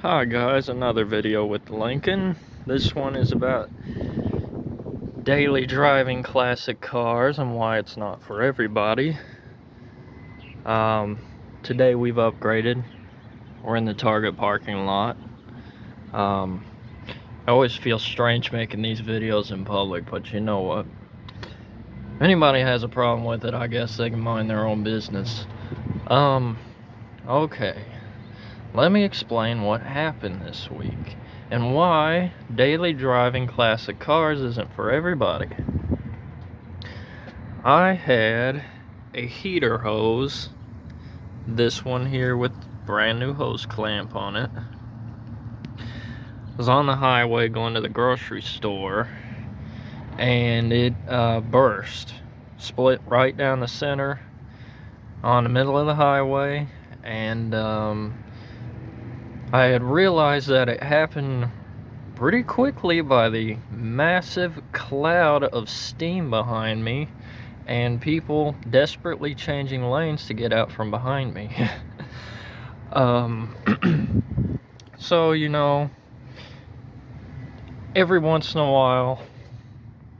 Hi guys, another video with Lincoln. This one is about daily driving classic cars and why it's not for everybody. Today we've upgraded. We're in the Target parking lot. I always feel strange making these videos in public, but you know what? If anybody has a problem with it, I guess they can mind their own business. Okay. Let me explain what happened this week and why daily driving classic cars isn't for everybody. I had a heater hose, this one here with brand new hose clamp on it. I was on the highway going to the grocery store and it burst, split right down the center on the middle of the highway, and I had realized that it happened pretty quickly by the massive cloud of steam behind me and people desperately changing lanes to get out from behind me. So, you know, every once in a while,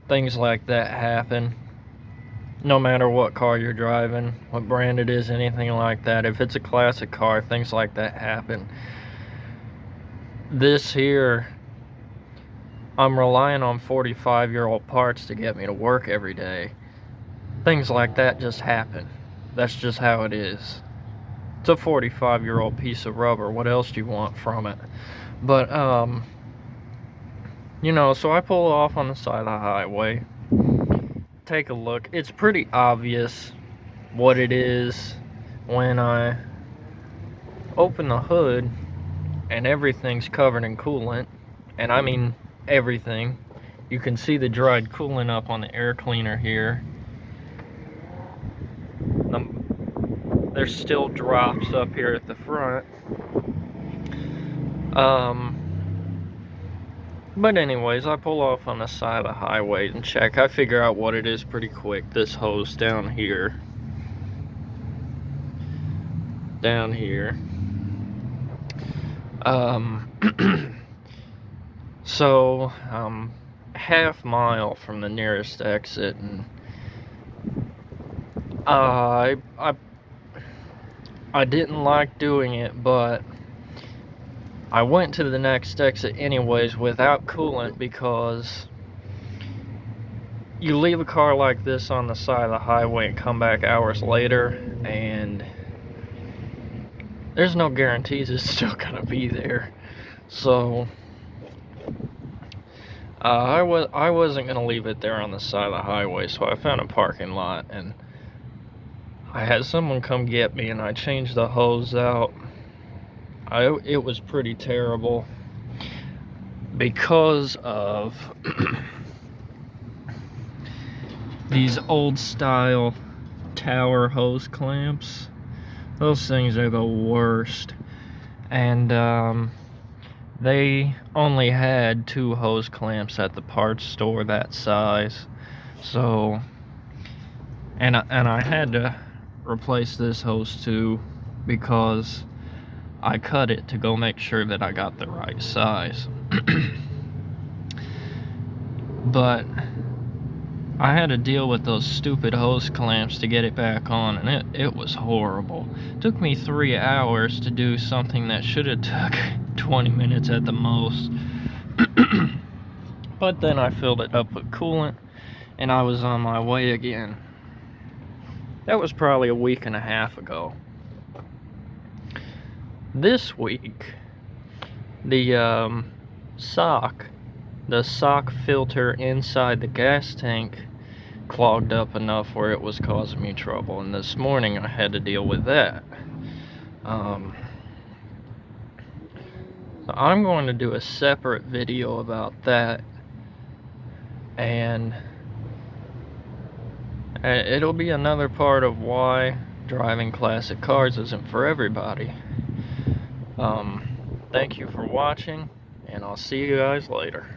things like that happen. No matter what car you're driving, what brand it is, anything like that. If it's a classic car, things like that happen. This here, I'm relying on 45-year-old parts to get me to work every day. Things like that just happen. That's just how it is. It's a 45-year-old piece of rubber. What else do you want from it? But, you know, so I pull off on the side of the highway. Take a look. It's pretty obvious what it is when I open the hood and everything's covered in coolant. And I mean everything. You can see the dried coolant up on the air cleaner here. There's still drops up here at the front. But anyways, I pull off on the side of the highway and check. I figure out what it is pretty quick. This hose down here. So, half mile from the nearest exit, and I didn't like doing it, but I went to the next exit anyways without coolant, because you leave a car like this on the side of the highway and come back hours later, and there's no guarantees it's still gonna be there. So I wasn't gonna leave it there on the side of the highway, so I found a parking lot and I had someone come get me, and I changed the hose out. It was pretty terrible because of these old style tower hose clamps. Those things are the worst. And they only had 2 hose clamps at the parts store that size. So, and I had to replace this hose too, because I cut it to go make sure that I got the right size. But I had to deal with those stupid hose clamps to get it back on, and it was horrible. It took me 3 hours to do something that should have took 20 minutes at the most. But then I filled it up with coolant and I was on my way again. That was probably a week and a half ago. This week, the sock filter inside the gas tank clogged up enough where it was causing me trouble, and this morning I had to deal with that. So I'm going to do a separate video about that, and it'll be another part of why driving classic cars isn't for everybody. Thank you for watching, and I'll see you guys later.